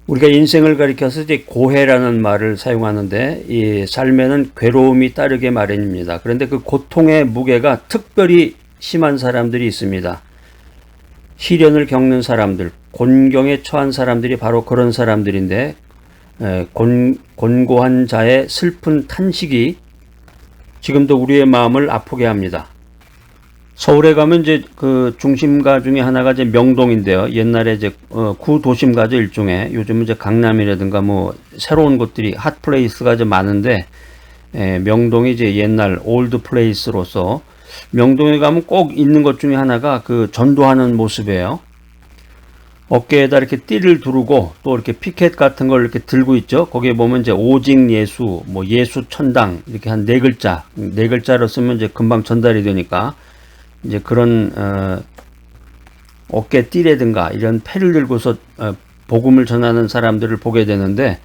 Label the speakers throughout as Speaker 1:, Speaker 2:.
Speaker 1: 우리가 인생을 가리켜서 이제 고해라는 말을 사용하는데 이 삶에는 괴로움이 따르게 마련입니다. 그런데 그 고통의 무게가 특별히 심한 사람들이 있습니다. 시련을 겪는 사람들, 곤경에 처한 사람들이 바로 그런 사람들인데 곤고한 자의 슬픈 탄식이 지금도 우리의 마음을 아프게 합니다. 서울에 가면 이제 그 중심가 중에 하나가 이제 명동인데요. 옛날에 이제 구도심가죠, 일종의. 요즘은 이제 강남이라든가 뭐 새로운 곳들이 핫플레이스가 이제 많은데 명동이 이제 옛날 올드 플레이스로서 명동에 가면 꼭 있는 것 중에 하나가 그 전도하는 모습이에요. 어깨에다 이렇게 띠를 두르고 또 이렇게 피켓 같은 걸 이렇게 들고 있죠. 거기에 보면 이제 오직 예수, 뭐 예수 천당 이렇게 한 네 글자로 쓰면 이제 금방 전달이 되니까 이제 그런 어깨 띠라든가 이런 패를 들고서 복음을 전하는 사람들을 보게 되는데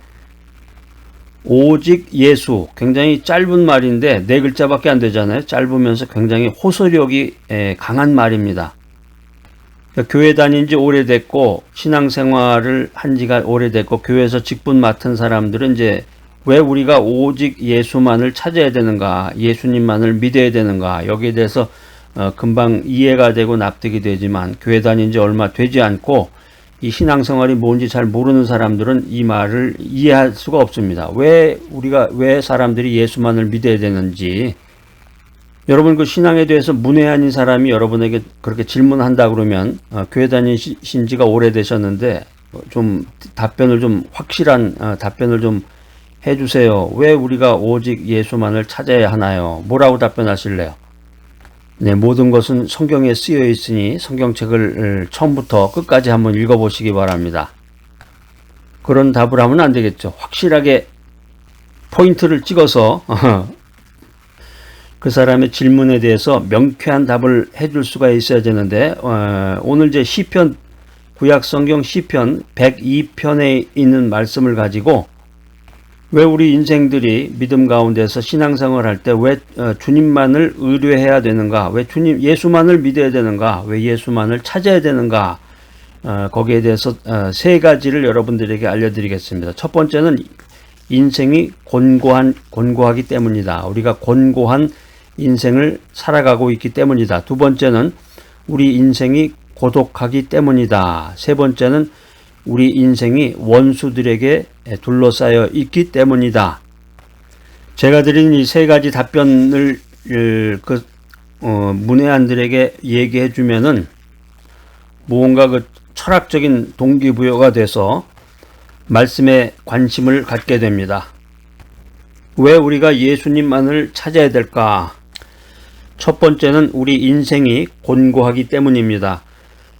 Speaker 1: 오직 예수 굉장히 짧은 말인데 네 글자밖에 안 되잖아요. 짧으면서 굉장히 호소력이 강한 말입니다. 교회 다닌 지 오래됐고 신앙생활을 한 지가 오래됐고 교회에서 직분 맡은 사람들은 이제 왜 우리가 오직 예수만을 찾아야 되는가, 예수님만을 믿어야 되는가, 여기에 대해서 금방 이해가 되고 납득이 되지만 교회 다닌 지 얼마 되지 않고 이 신앙생활이 뭔지 잘 모르는 사람들은 이 말을 이해할 수가 없습니다. 왜 사람들이 예수만을 믿어야 되는지. 여러분 그 신앙에 대해서 문외한인 사람이 여러분에게 그렇게 질문한다 그러면 교회 다니신 지가 오래되셨는데 좀 답변을 좀 확실한 답변을 좀 해주세요. 왜 우리가 오직 예수만을 찾아야 하나요? 뭐라고 답변하실래요? 네, 모든 것은 성경에 쓰여 있으니 성경책을 처음부터 끝까지 한번 읽어보시기 바랍니다. 그런 답을 하면 안 되겠죠. 확실하게 포인트를 찍어서 그 사람의 질문에 대해서 명쾌한 답을 해줄 수가 있어야 되는데 오늘 이제 시편 구약성경 시편 102편에 있는 말씀을 가지고 왜 우리 인생들이 믿음 가운데서 신앙생활 할 때 왜 주님만을 의뢰해야 되는가, 왜 예수만을 믿어야 되는가, 왜 예수만을 찾아야 되는가, 거기에 대해서 세 가지를 여러분들에게 알려드리겠습니다. 첫 번째는 인생이 곤고하기 때문이다. 우리가 곤고한 인생을 살아가고 있기 때문이다. 두 번째는 우리 인생이 고독하기 때문이다. 세 번째는 우리 인생이 원수들에게 둘러싸여 있기 때문이다. 제가 드린 이 세 가지 답변을 문외한들에게 얘기해 주면은 무언가 그 철학적인 동기부여가 돼서 말씀에 관심을 갖게 됩니다. 왜 우리가 예수님만을 찾아야 될까? 첫 번째는 우리 인생이 곤고하기 때문입니다.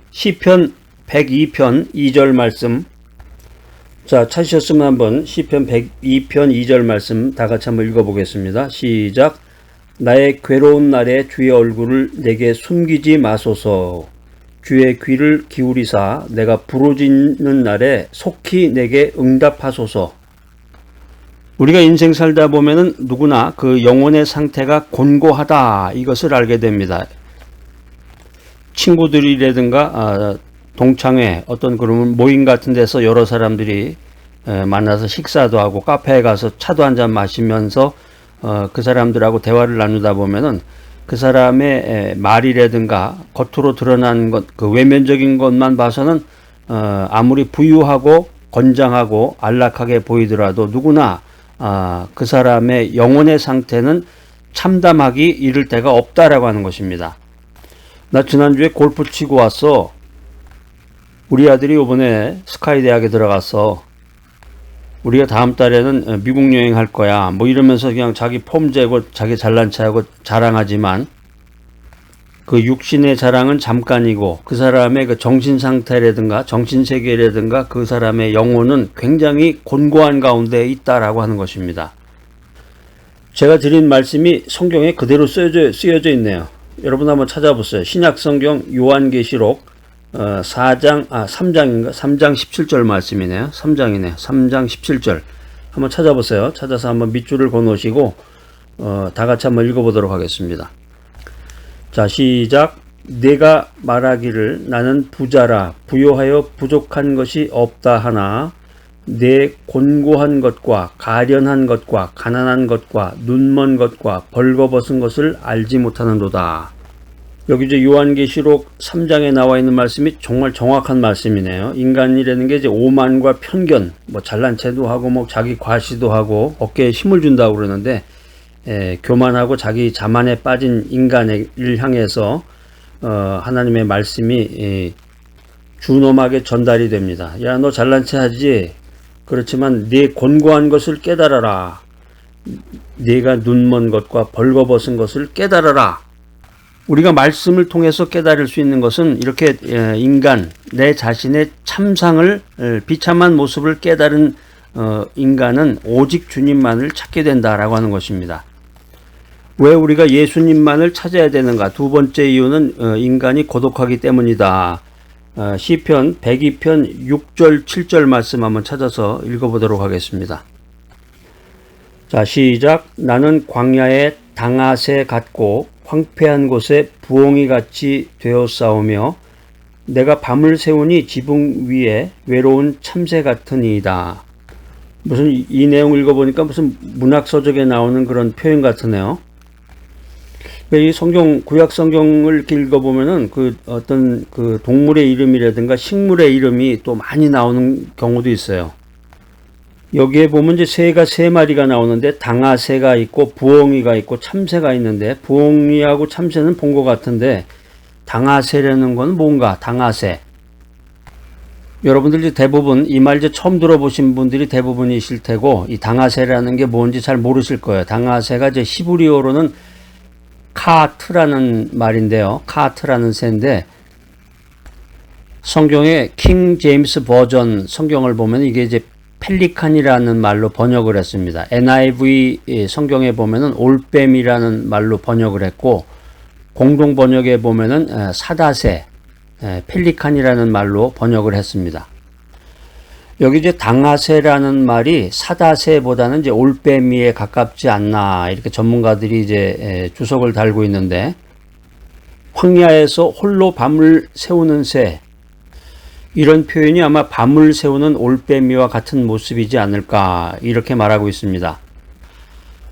Speaker 1: 시편 102편 2절 말씀. 자, 찾으셨으면 한번 시편 102편 2절 말씀 다 같이 한번 읽어보겠습니다. 시작. 나의 괴로운 날에 주의 얼굴을 내게 숨기지 마소서. 주의 귀를 기울이사 내가 부르짖는 날에 속히 내게 응답하소서. 우리가 인생 살다 보면은 누구나 그 영혼의 상태가 곤고하다 이것을 알게 됩니다. 친구들이라든가 동창회 어떤 그런 모임 같은 데서 여러 사람들이 만나서 식사도 하고 카페에 가서 차도 한잔 마시면서 그 사람들하고 대화를 나누다 보면은 그 사람의 말이라든가 겉으로 드러난 것, 그 외면적인 것만 봐서는 아무리 부유하고 건장하고 안락하게 보이더라도 누구나 그 사람의 영혼의 상태는 참담하기 이를 데가 없다라고 하는 것입니다. 나 지난주에 골프 치고 왔어. 우리 아들이 이번에 스카이 대학에 들어가서 우리가 다음 달에는 미국 여행할 거야. 뭐 이러면서 그냥 자기 폼 재고 자기 잘난 체하고 자랑하지만 그 육신의 자랑은 잠깐이고 그 사람의 그 정신 상태라든가 정신 세계라든가 그 사람의 영혼은 굉장히 곤고한 가운데 있다라고 하는 것입니다. 제가 드린 말씀이 성경에 그대로 쓰여져 있네요. 여러분 한번 찾아보세요. 신약 성경 요한계시록 3장 17절 말씀이네요. 3장이네요. 3장 17절. 한번 찾아보세요. 찾아서 한번 밑줄을 그어놓으시고 다 같이 한번 읽어보도록 하겠습니다. 자, 시작. 내가 말하기를 나는 부자라 부요하여 부족한 것이 없다 하나 내 곤고한 것과 가련한 것과 가난한 것과 눈먼 것과 벌거벗은 것을 알지 못하는도다. 여기 이제 요한계시록 3장에 나와 있는 말씀이 정말 정확한 말씀이네요. 인간이라는 게 이제 오만과 편견, 뭐 잘난 체도 하고 뭐 자기 과시도 하고 어깨에 힘을 준다고 그러는데, 교만하고 자기 자만에 빠진 인간을 향해서 하나님의 말씀이 준엄하게 전달이 됩니다. 야, 너 잘난 체 하지? 그렇지만 네 곤고한 것을 깨달아라. 네가 눈먼 것과 벌거벗은 것을 깨달아라. 우리가 말씀을 통해서 깨달을 수 있는 것은 이렇게 인간, 내 자신의 참상을, 비참한 모습을 깨달은 인간은 오직 주님만을 찾게 된다라고 하는 것입니다. 왜 우리가 예수님만을 찾아야 되는가? 두 번째 이유는 인간이 고독하기 때문이다. 시편 102편 6절 7절 말씀 한번 찾아서 읽어보도록 하겠습니다. 자, 시작. 나는 광야에 당아새 같고 황폐한 곳에 부엉이 같이 되었사오며 내가 밤을 새우니 지붕 위에 외로운 참새 같으니이다. 무슨 이 내용 읽어보니까 무슨 문학서적에 나오는 그런 표현 같으네요. 이 성경, 구약 성경을 이렇게 읽어보면은 어떤 동물의 이름이라든가 식물의 이름이 또 많이 나오는 경우도 있어요. 여기에 보면 이제 새가 세 마리가 나오는데 당아새가 있고 부엉이가 있고 참새가 있는데, 부엉이하고 참새는 본 것 같은데 당아새라는 건 뭔가? 당아새. 여러분들 대부분 이 말 이제 처음 들어보신 분들이 대부분이실 테고, 이 당아새라는 게 뭔지 잘 모르실 거예요. 당아새가 이제 히브리어로는 카트라는 말인데요. 카트라는 새인데, 성경의 킹 제임스 버전 성경을 보면 이게 이제 펠리칸이라는 말로 번역을 했습니다. NIV 성경에 보면은 올뱀이라는 말로 번역을 했고, 공동 번역에 보면은 사다새, 펠리칸이라는 말로 번역을 했습니다. 여기 이제 당아새라는 말이 사다새보다는 이제 올빼미에 가깝지 않나, 이렇게 전문가들이 이제 주석을 달고 있는데, 황야에서 홀로 밤을 새우는 새, 이런 표현이 아마 밤을 새우는 올빼미와 같은 모습이지 않을까, 이렇게 말하고 있습니다.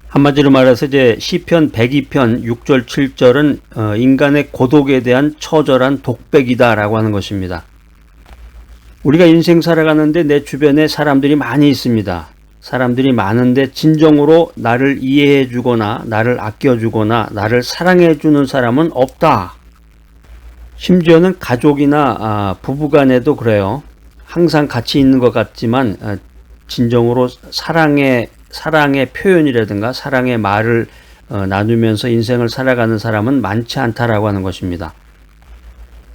Speaker 1: 한마디로 말해서 이제 시편 102편 6절 7절은 인간의 고독에 대한 처절한 독백이다라고 하는 것입니다. 우리가 인생 살아가는데 내 주변에 사람들이 많이 있습니다. 사람들이 많은데 진정으로 나를 이해해 주거나 나를 아껴 주거나 나를 사랑해 주는 사람은 없다. 심지어는 가족이나 부부간에도 그래요. 항상 같이 있는 것 같지만 진정으로 사랑의 표현이라든가 사랑의 말을 나누면서 인생을 살아가는 사람은 많지 않다라고 하는 것입니다.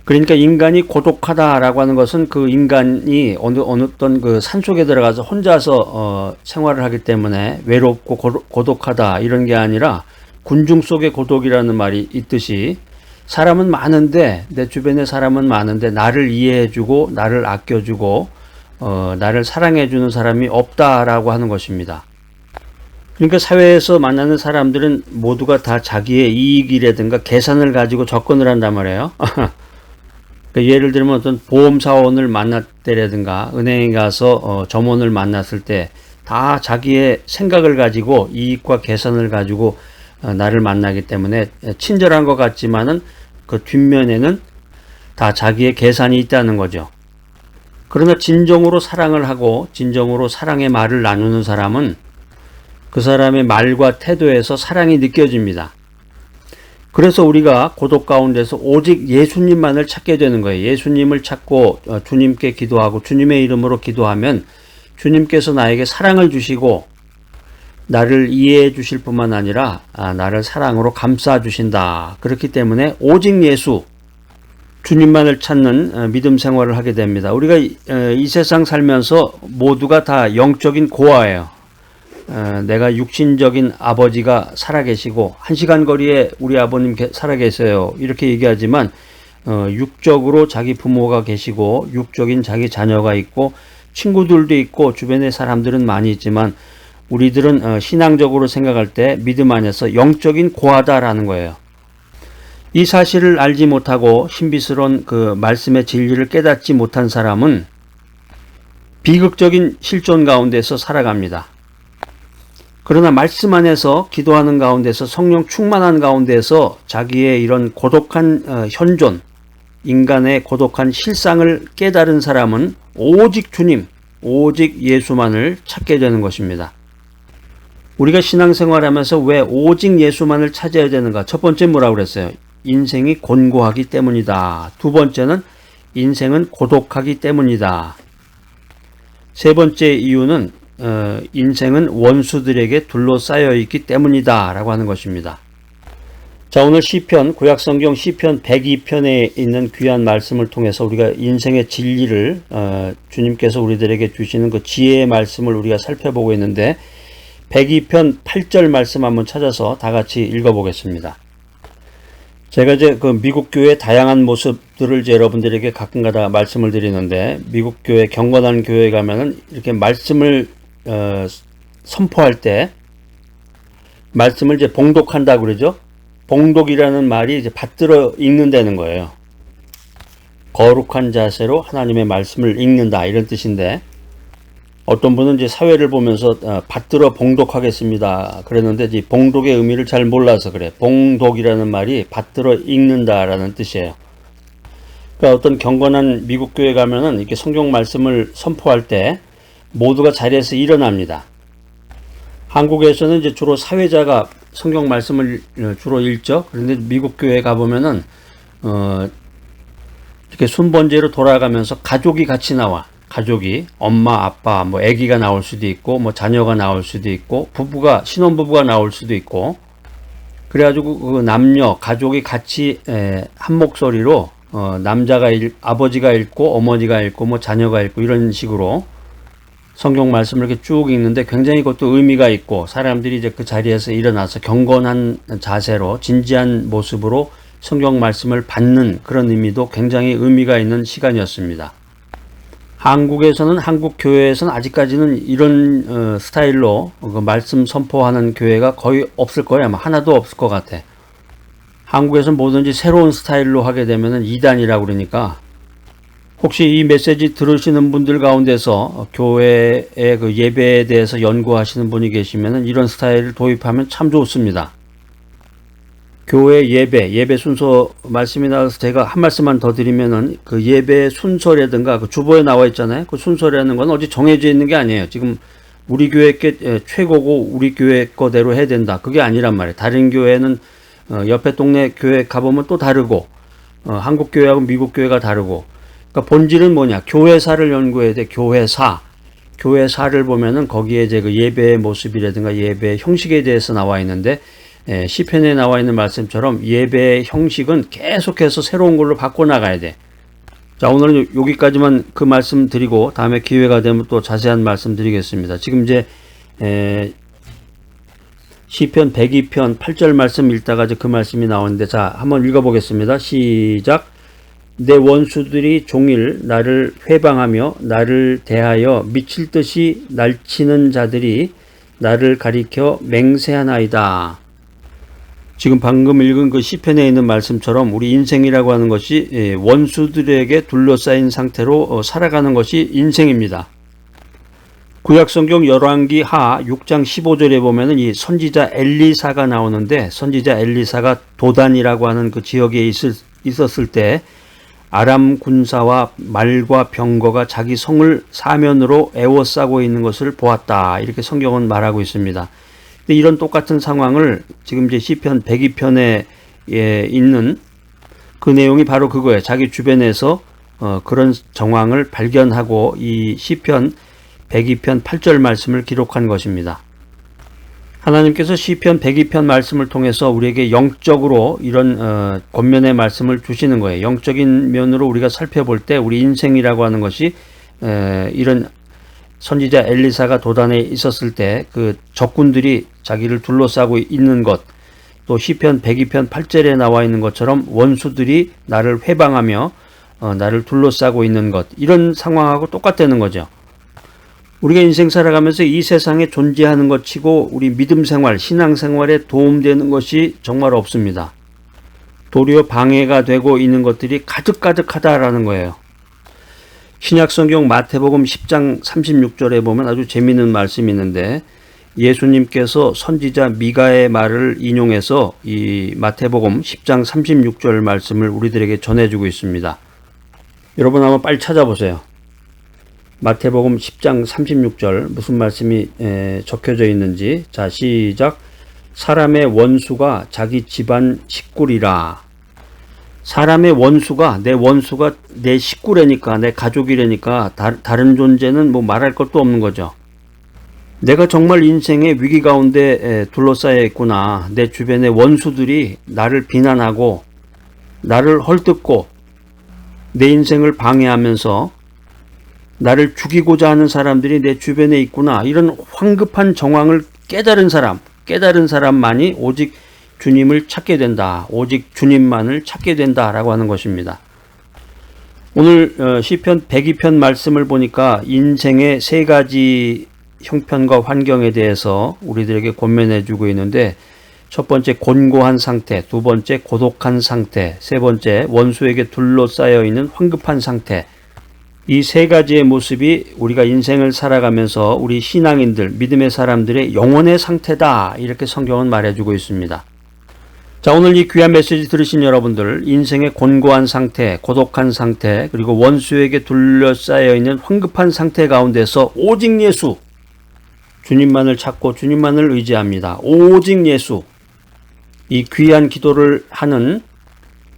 Speaker 1: 그러니까 인간이 고독하다라고 하는 것은 그 인간이 어떤 그 산속에 들어가서 혼자서 생활을 하기 때문에 외롭고 고독하다, 이런 게 아니라 군중 속의 고독이라는 말이 있듯이, 사람은 많은데, 내 주변에 사람은 많은데 나를 이해해주고 나를 아껴주고 나를 사랑해주는 사람이 없다라고 하는 것입니다. 그러니까 사회에서 만나는 사람들은 모두가 다 자기의 이익이라든가 계산을 가지고 접근을 한단 말이에요. 그러니까 예를 들면 어떤 보험사원을 만날 때라든가 은행에 가서 점원을 만났을 때 다 자기의 생각을 가지고 이익과 계산을 가지고 나를 만나기 때문에 친절한 것 같지만은 그 뒷면에는 다 자기의 계산이 있다는 거죠. 그러나 진정으로 사랑을 하고 진정으로 사랑의 말을 나누는 사람은 그 사람의 말과 태도에서 사랑이 느껴집니다. 그래서 우리가 고독 가운데서 오직 예수님만을 찾게 되는 거예요. 예수님을 찾고 주님께 기도하고 주님의 이름으로 기도하면 주님께서 나에게 사랑을 주시고 나를 이해해 주실 뿐만 아니라 나를 사랑으로 감싸 주신다. 그렇기 때문에 오직 예수, 주님만을 찾는 믿음 생활을 하게 됩니다. 우리가 이 세상 살면서 모두가 다 영적인 고아예요. 내가 육신적인 아버지가 살아계시고 1시간 거리에 우리 아버님 살아계세요, 이렇게 얘기하지만 육적으로 자기 부모가 계시고 육적인 자기 자녀가 있고 친구들도 있고 주변에 사람들은 많이 있지만 우리들은 신앙적으로 생각할 때 믿음 안에서 영적인 고아다라는 거예요. 이 사실을 알지 못하고 신비스러운 그 말씀의 진리를 깨닫지 못한 사람은 비극적인 실존 가운데서 살아갑니다. 그러나 말씀 안에서 기도하는 가운데서 성령 충만한 가운데서 자기의 이런 고독한 현존, 인간의 고독한 실상을 깨달은 사람은 오직 주님, 오직 예수만을 찾게 되는 것입니다. 우리가 신앙생활하면서 왜 오직 예수만을 찾아야 되는가? 첫 번째 뭐라고 그랬어요? 인생이 곤고하기 때문이다. 두 번째는 인생은 고독하기 때문이다. 세 번째 이유는 인생은 원수들에게 둘러싸여 있기 때문이다 라고 하는 것입니다. 자, 오늘 시편, 구약성경 시편 102편에 있는 귀한 말씀을 통해서 우리가 인생의 진리를 주님께서 우리들에게 주시는 그 지혜의 말씀을 우리가 살펴보고 있는데 102편 8절 말씀 한번 찾아서 다 같이 읽어보겠습니다. 제가 이제 그 미국 교회의 다양한 모습들을 이제 여러분들에게 가끔가다 말씀을 드리는데 미국 교회 경건한 교회에 가면은 이렇게 말씀을 선포할 때 말씀을 이제 봉독한다고 그러죠. 봉독이라는 말이 이제 받들어 읽는다는 거예요. 거룩한 자세로 하나님의 말씀을 읽는다 이런 뜻인데 어떤 분은 이제 사회를 보면서 받들어 봉독하겠습니다 그랬는데 이제 봉독의 의미를 잘 몰라서 그래. 봉독이라는 말이 받들어 읽는다라는 뜻이에요. 그러니까 어떤 경건한 미국 교회 가면은 이렇게 성경 말씀을 선포할 때 모두가 자리에서 일어납니다. 한국에서는 이제 주로 사회자가 성경 말씀을 주로 읽죠. 그런데 미국 교회에 가보면은 이렇게 순번제로 돌아가면서 가족이 같이 나와. 가족이 엄마, 아빠, 뭐 아기가 나올 수도 있고 뭐 자녀가 나올 수도 있고 부부가 신혼부부가 나올 수도 있고 그래가지고 그 남녀 가족이 같이 한 목소리로 남자가 아버지가 읽고 어머니가 읽고 뭐 자녀가 읽고 이런 식으로 성경 말씀을 이렇게 쭉 읽는데 굉장히 그것도 의미가 있고 사람들이 이제 그 자리에서 일어나서 경건한 자세로 진지한 모습으로 성경 말씀을 받는 그런 의미도 굉장히 의미가 있는 시간이었습니다. 한국에서는 한국 교회에서는 아직까지는 이런 스타일로 그 말씀 선포하는 교회가 거의 없을 거예요. 아마 하나도 없을 것 같아. 한국에서는 뭐든지 새로운 스타일로 하게 되면은 이단이라고 그러니까 혹시 이 메시지 들으시는 분들 가운데서 교회의 그 예배에 대해서 연구하시는 분이 계시면은 이런 스타일을 도입하면 참 좋습니다. 교회 예배 순서 말씀이 나와서 제가 한 말씀만 더 드리면은 그 예배 순서라든가 그 주보에 나와 있잖아요. 그 순서라는 건 어디 정해져 있는 게 아니에요. 지금 우리 교회 게 최고고 우리 교회 거대로 해야 된다. 그게 아니란 말이에요. 다른 교회는 옆에 동네 교회 가보면 또 다르고 한국 교회하고 미국 교회가 다르고 그러니까 본질은 뭐냐? 교회사를 연구해야 돼. 교회사를 보면은 거기에 이제 그 예배의 모습이라든가 예배의 형식에 대해서 나와 있는데 시편에 나와 있는 말씀처럼 예배의 형식은 계속해서 새로운 걸로 바꿔나가야 돼. 자, 오늘은 여기까지만 그 말씀 드리고 다음에 기회가 되면 또 자세한 말씀 드리겠습니다. 지금 이제 시편 102편 8절 말씀 읽다가 이제 그 말씀이 나오는데 자, 한번 읽어보겠습니다. 시작. 내 원수들이 종일 나를 회방하며 나를 대하여 미칠 듯이 날치는 자들이 나를 가리켜 맹세하나이다. 지금 방금 읽은 그 시편에 있는 말씀처럼 우리 인생이라고 하는 것이 원수들에게 둘러싸인 상태로 살아가는 것이 인생입니다. 구약성경 열왕기 하 6장 15절에 보면은 이 선지자 엘리사가 나오는데 선지자 엘리사가 도단이라고 하는 그 지역에 있었을 때 아람 군사와 말과 병거가 자기 성을 사면으로 에워싸고 있는 것을 보았다. 이렇게 성경은 말하고 있습니다. 근데 이런 똑같은 상황을 지금 이제 시편 102편에 있는 그 내용이 바로 그거예요. 자기 주변에서 그런 정황을 발견하고 이 시편 102편 8절 말씀을 기록한 것입니다. 하나님께서 시편 102편 말씀을 통해서 우리에게 영적으로 이런 권면의 말씀을 주시는 거예요. 영적인 면으로 우리가 살펴볼 때 우리 인생이라고 하는 것이 이런 선지자 엘리사가 도단에 있었을 때 그 적군들이 자기를 둘러싸고 있는 것, 또 시편 102편 8절에 나와 있는 것처럼 원수들이 나를 회방하며 나를 둘러싸고 있는 것, 이런 상황하고 똑같다는 거죠. 우리가 인생 살아가면서 이 세상에 존재하는 것 치고 우리 믿음 생활, 신앙 생활에 도움되는 것이 정말 없습니다. 도리어 방해가 되고 있는 것들이 가득가득하다라는 거예요. 신약성경 마태복음 10장 36절에 보면 아주 재미있는 말씀이 있는데 예수님께서 선지자 미가의 말을 인용해서 이 마태복음 10장 36절 말씀을 우리들에게 전해주고 있습니다. 여러분 한번 빨리 찾아보세요. 마태복음 10장 36절 무슨 말씀이 적혀져 있는지. 자, 시작. 사람의 원수가 자기 집안 식구리라. 사람의 원수가 내 식구라니까, 내 가족이라니까 다른 존재는 뭐 말할 것도 없는 거죠. 내가 정말 인생의 위기 가운데 둘러싸여 있구나. 내 주변의 원수들이 나를 비난하고 나를 헐뜯고 내 인생을 방해하면서 나를 죽이고자 하는 사람들이 내 주변에 있구나. 이런 황급한 정황을 깨달은 사람만이 오직 주님을 찾게 된다. 오직 주님만을 찾게 된다라고 하는 것입니다. 오늘 시편 102편 말씀을 보니까 인생의 세 가지 형편과 환경에 대해서 우리들에게 권면해 주고 있는데, 첫 번째 곤고한 상태, 두 번째 고독한 상태, 세 번째 원수에게 둘러싸여 있는 황급한 상태. 이 세 가지의 모습이 우리가 인생을 살아가면서 우리 신앙인들, 믿음의 사람들의 영혼의 상태다. 이렇게 성경은 말해주고 있습니다. 자, 오늘 이 귀한 메시지 들으신 여러분들, 인생의 곤고한 상태, 고독한 상태, 그리고 원수에게 둘러싸여 있는 황급한 상태 가운데서 오직 예수, 주님만을 찾고 주님만을 의지합니다. 오직 예수. 이 귀한 기도를 하는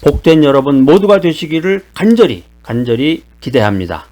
Speaker 1: 복된 여러분 모두가 되시기를 간절히 기대합니다.